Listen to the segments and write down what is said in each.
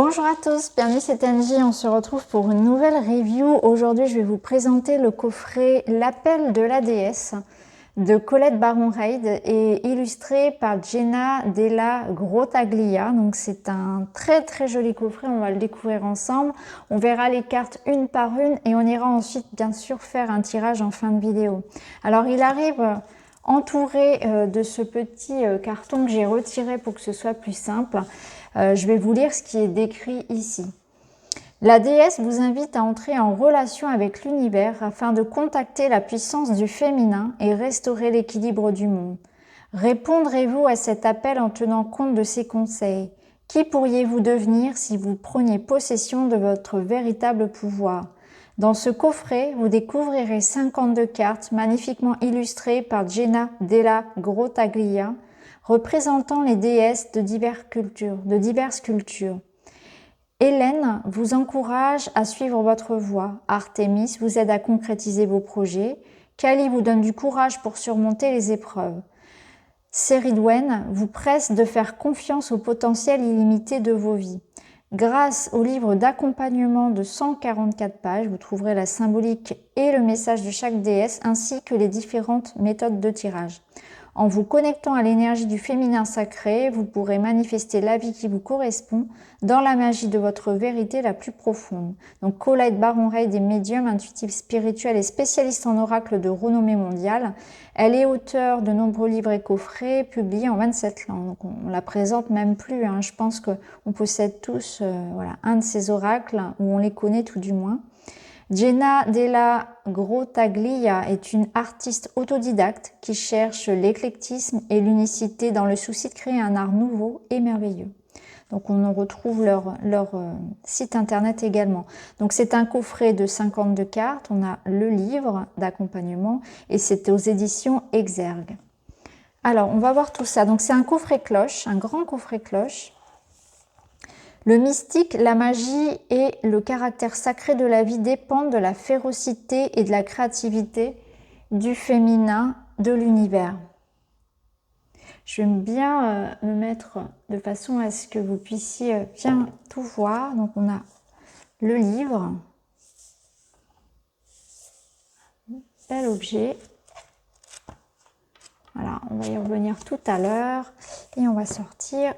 Bonjour à tous, bienvenue c'est Angie, on se retrouve pour une nouvelle review. Aujourd'hui je vais vous présenter le coffret L'appel de la déesse de Colette Baron-Reid et illustré par Jenna Della Grottaglia. Donc c'est un très joli coffret, on va le découvrir ensemble. On verra les cartes une par une et on ira ensuite bien sûr faire un tirage en fin de vidéo. Alors il arrive entouré de ce petit carton que j'ai retiré pour que ce soit plus simple. Je vais vous lire ce qui est décrit ici. La déesse vous invite à entrer en relation avec l'univers afin de contacter la puissance du féminin et restaurer l'équilibre du monde. Répondrez-vous à cet appel en tenant compte de ces conseils? Qui pourriez-vous devenir si vous preniez possession de votre véritable pouvoir? Dans ce coffret, vous découvrirez 52 cartes magnifiquement illustrées par Jenna Della Grottaglia, représentant les déesses de diverses cultures. Hélène vous encourage à suivre votre voie. Artémis vous aide à concrétiser vos projets. Kali vous donne du courage pour surmonter les épreuves. Céridwen vous presse de faire confiance au potentiel illimité de vos vies. Grâce au livre d'accompagnement de 144 pages, vous trouverez la symbolique et le message de chaque déesse ainsi que les différentes méthodes de tirage. En vous connectant à l'énergie du féminin sacré, vous pourrez manifester la vie qui vous correspond dans la magie de votre vérité la plus profonde. Donc Colette Baron-Reid est médium, intuitive, spirituelle et spécialiste en oracle de renommée mondiale. Elle est auteure de nombreux livres et coffrets publiés en 27 langues. Donc on la présente même plus. Je pense qu'on possède tous un de ces oracles, ou on les connaît tout du moins. Jenna Della Grottaglia est une artiste autodidacte qui cherche l'éclectisme et l'unicité dans le souci de créer un art nouveau et merveilleux. Donc on retrouve leur site internet également. Donc c'est un coffret de 52 cartes, on a le livre d'accompagnement et c'est aux éditions Exergue. Alors on va voir tout ça. Donc c'est un coffret cloche, un grand coffret cloche. Le mystique, la magie et le caractère sacré de la vie dépendent de la férocité et de la créativité du féminin de l'univers. Je vais bien me mettre de façon à ce que vous puissiez bien tout voir. Donc on a le livre, bel objet. Voilà, on va y revenir tout à l'heure et on va sortir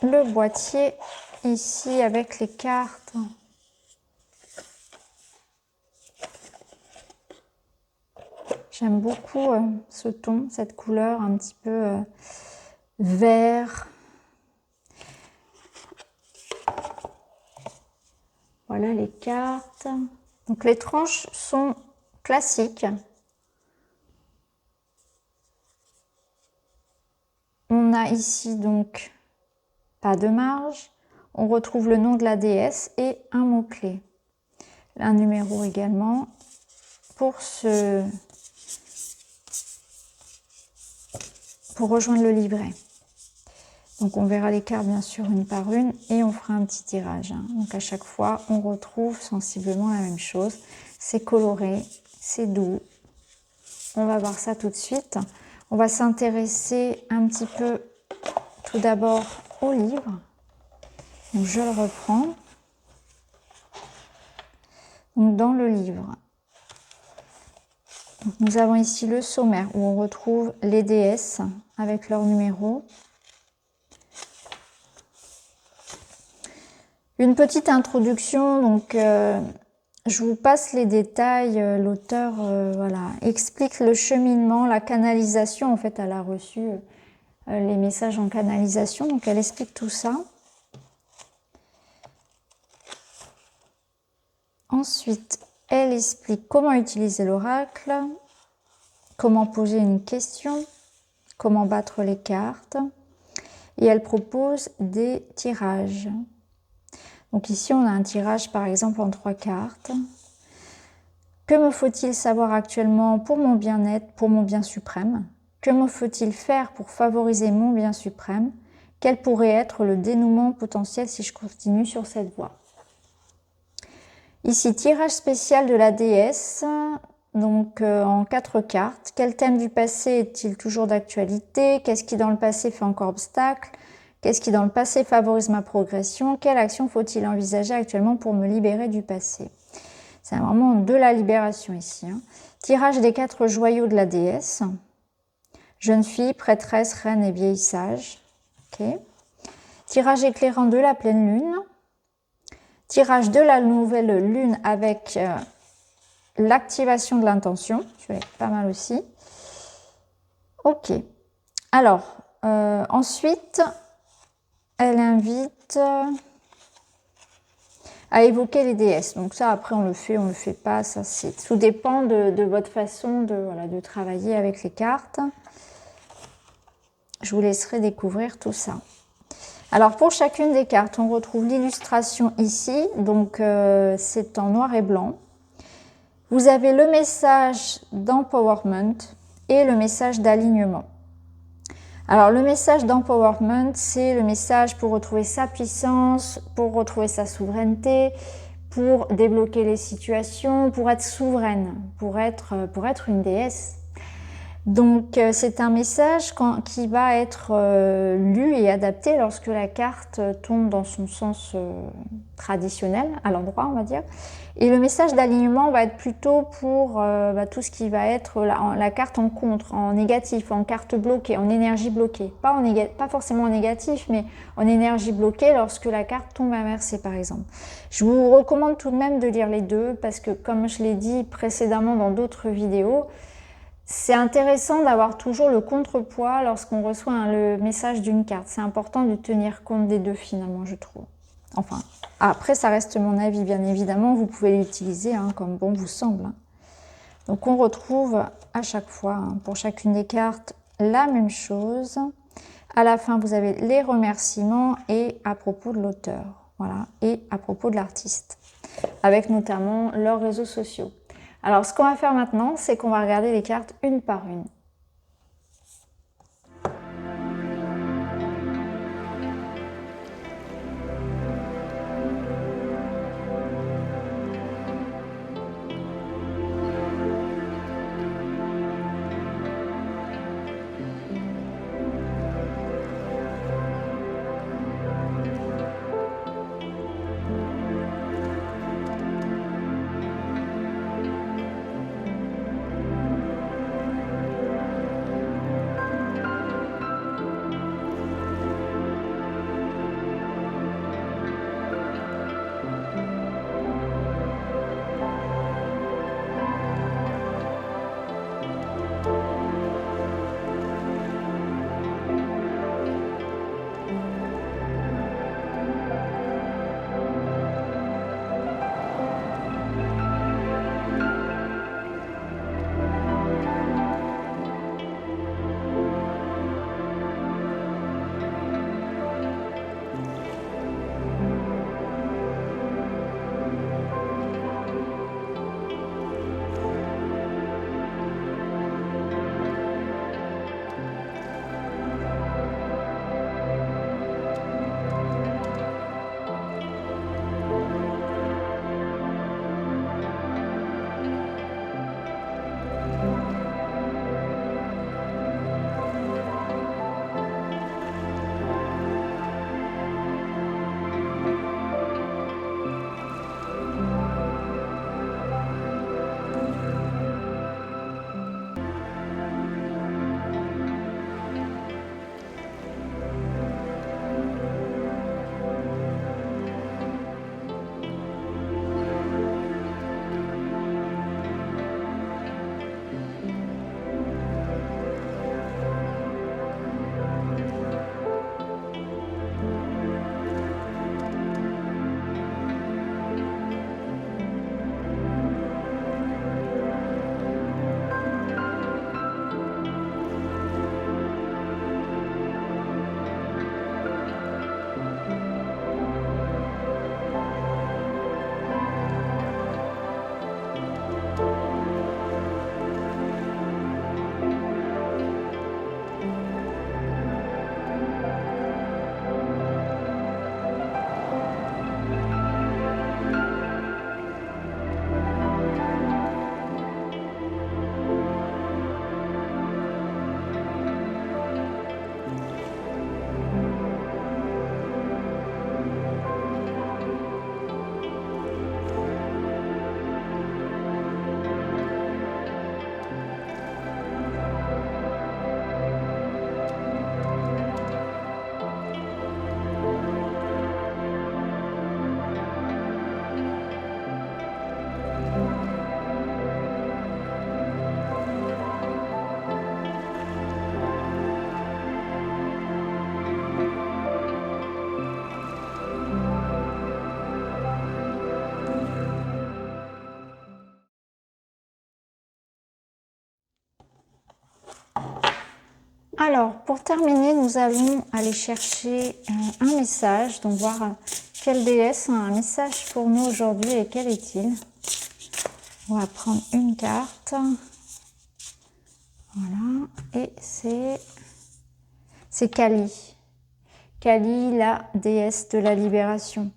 le boîtier ici avec les cartes. J'aime beaucoup ce ton, cette couleur un petit peu vert. Voilà les cartes. Donc les tranches sont classiques. On a ici donc pas de marge. On retrouve le nom de la déesse et un mot-clé. Un numéro également pour rejoindre le livret. Donc on verra les cartes bien sûr une par une et on fera un petit tirage. Donc à chaque fois on retrouve sensiblement la même chose. C'est coloré, c'est doux. On va voir ça tout de suite. On va s'intéresser un petit peu tout d'abord au livre. Donc je le reprends. Donc dans le livre, donc nous avons ici le sommaire où on retrouve les déesses avec leurs numéros. Une petite introduction, donc je vous passe les détails. L'auteur explique le cheminement, la canalisation. En fait, elle a reçu les messages en canalisation, donc elle explique tout ça. Ensuite, elle explique comment utiliser l'oracle, comment poser une question, comment battre les cartes. Et elle propose des tirages. Donc ici, on a un tirage par exemple en 3 cartes. Que me faut-il savoir actuellement pour mon bien-être, pour mon bien suprême? Que me faut-il faire pour favoriser mon bien suprême? Quel pourrait être le dénouement potentiel si je continue sur cette voie? Ici, tirage spécial de la déesse, donc en 4 cartes. Quel thème du passé est-il toujours d'actualité? Qu'est-ce qui dans le passé fait encore obstacle? Qu'est-ce qui dans le passé favorise ma progression? Quelle action faut-il envisager actuellement pour me libérer du passé? C'est vraiment de la libération ici. Hein. Tirage des 4 joyaux de la déesse. Jeune fille, prêtresse, reine et vieille sage. Okay. Tirage éclairant de la pleine lune. Tirage de la nouvelle lune avec l'activation de l'intention. Je vais être pas mal aussi. Ok. Alors, ensuite, elle invite à évoquer les déesses. Donc ça, après, on le fait pas. Ça, tout dépend de votre façon de travailler avec les cartes. Je vous laisserai découvrir tout ça. Alors, pour chacune des cartes, on retrouve l'illustration ici. Donc, c'est en noir et blanc. Vous avez le message d'empowerment et le message d'alignement. Alors, le message d'empowerment, c'est le message pour retrouver sa puissance, pour retrouver sa souveraineté, pour débloquer les situations, pour être souveraine, pour être une déesse. Donc, c'est un message qui va être lu et adapté lorsque la carte tombe dans son sens traditionnel, à l'endroit, on va dire. Et le message d'alignement va être plutôt pour tout ce qui va être la carte en contre, en négatif, en carte bloquée, en énergie bloquée. Pas forcément en négatif, mais en énergie bloquée lorsque la carte tombe inversée, par exemple. Je vous recommande tout de même de lire les deux parce que, comme je l'ai dit précédemment dans d'autres vidéos, c'est intéressant d'avoir toujours le contrepoids lorsqu'on reçoit le message d'une carte. C'est important de tenir compte des deux finalement, je trouve. Enfin, après, ça reste mon avis, bien évidemment. Vous pouvez l'utiliser comme bon vous semble. Hein. Donc, on retrouve à chaque fois, pour chacune des cartes, la même chose. À la fin, vous avez les remerciements et à propos de l'auteur. Voilà, et à propos de l'artiste. Avec notamment leurs réseaux sociaux. Alors, ce qu'on va faire maintenant, c'est qu'on va regarder les cartes une par une. Alors, pour terminer, nous allons aller chercher un message, donc voir quelle déesse a un message pour nous aujourd'hui et quel est-il. On va prendre une carte. Voilà, et c'est Kali. Kali, la déesse de la libération.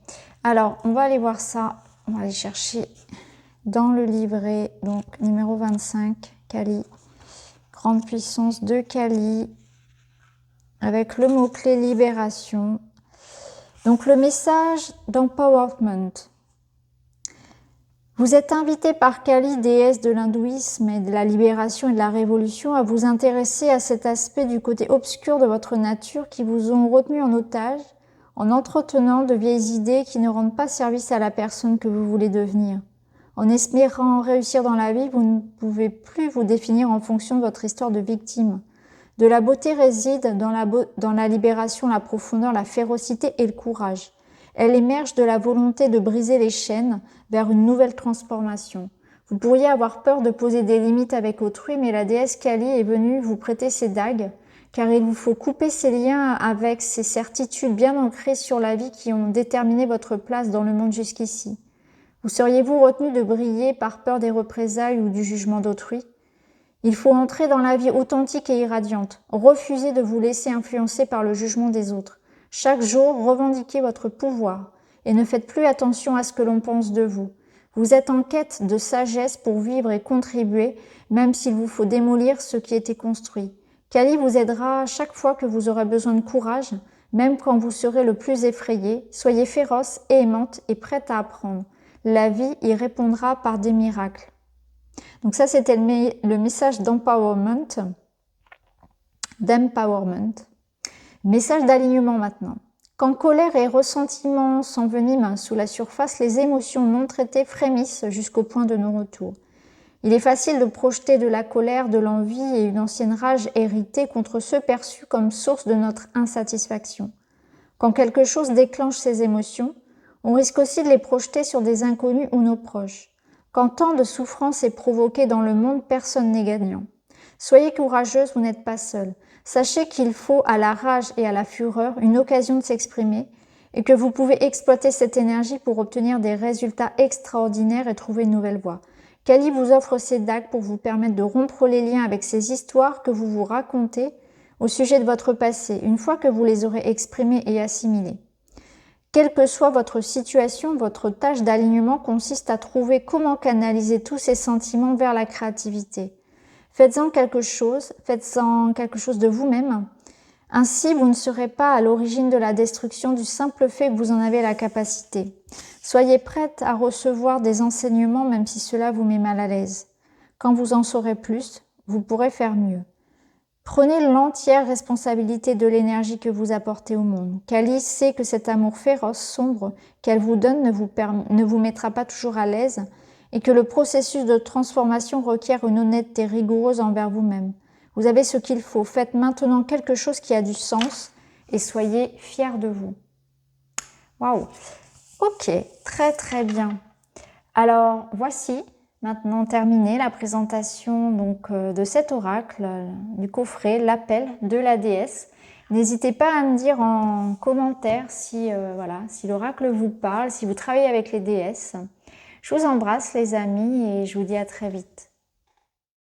Alors, on va aller voir ça. On va aller chercher dans le livret, donc numéro 25, Kali. Grande puissance de Kali, avec le mot-clé libération. Donc, le message d'empowerment. Vous êtes invité par Kali, déesse de l'hindouisme et de la libération et de la révolution, à vous intéresser à cet aspect du côté obscur de votre nature qui vous ont retenu en otage, en entretenant de vieilles idées qui ne rendent pas service à la personne que vous voulez devenir. En espérant réussir dans la vie, vous ne pouvez plus vous définir en fonction de votre histoire de victime. De la beauté réside dans la libération, la profondeur, la férocité et le courage. Elle émerge de la volonté de briser les chaînes vers une nouvelle transformation. Vous pourriez avoir peur de poser des limites avec autrui, mais la déesse Kali est venue vous prêter ses dagues, car il vous faut couper ces liens avec ces certitudes bien ancrées sur la vie qui ont déterminé votre place dans le monde jusqu'ici. Vous seriez-vous retenu de briller par peur des représailles ou du jugement d'autrui? Il faut entrer dans la vie authentique et irradiante. Refusez de vous laisser influencer par le jugement des autres. Chaque jour, revendiquez votre pouvoir et ne faites plus attention à ce que l'on pense de vous. Vous êtes en quête de sagesse pour vivre et contribuer, même s'il vous faut démolir ce qui était construit. Kali vous aidera chaque fois que vous aurez besoin de courage, même quand vous serez le plus effrayé. Soyez féroce et aimante et prête à apprendre. La vie y répondra par des miracles. Donc ça, c'était le message d'empowerment. Message d'alignement maintenant. Quand colère et ressentiment s'enveniment sous la surface, les émotions non traitées frémissent jusqu'au point de non-retour. Il est facile de projeter de la colère, de l'envie et une ancienne rage héritée contre ceux perçus comme source de notre insatisfaction. Quand quelque chose déclenche ces émotions, on risque aussi de les projeter sur des inconnus ou nos proches. Quand tant de souffrance est provoquée dans le monde, personne n'est gagnant. Soyez courageuse, vous n'êtes pas seule. Sachez qu'il faut à la rage et à la fureur une occasion de s'exprimer et que vous pouvez exploiter cette énergie pour obtenir des résultats extraordinaires et trouver une nouvelle voie. Kali vous offre ces dagues pour vous permettre de rompre les liens avec ces histoires que vous vous racontez au sujet de votre passé, une fois que vous les aurez exprimées et assimilées. Quelle que soit votre situation, votre tâche d'alignement consiste à trouver comment canaliser tous ces sentiments vers la créativité. Faites-en quelque chose de vous-même. Ainsi, vous ne serez pas à l'origine de la destruction du simple fait que vous en avez la capacité. Soyez prête à recevoir des enseignements même si cela vous met mal à l'aise. Quand vous en saurez plus, vous pourrez faire mieux. Prenez l'entière responsabilité de l'énergie que vous apportez au monde. Kali sait que cet amour féroce, sombre, qu'elle vous donne ne vous mettra pas toujours à l'aise et que le processus de transformation requiert une honnêteté rigoureuse envers vous-même. Vous avez ce qu'il faut. Faites maintenant quelque chose qui a du sens et soyez fiers de vous. Waouh! Ok, très très bien. Alors, voici maintenant terminé la présentation de cet oracle, du coffret, l'appel de la déesse. N'hésitez pas à me dire en commentaire si l'oracle vous parle, si vous travaillez avec les déesses. Je vous embrasse les amis et je vous dis à très vite.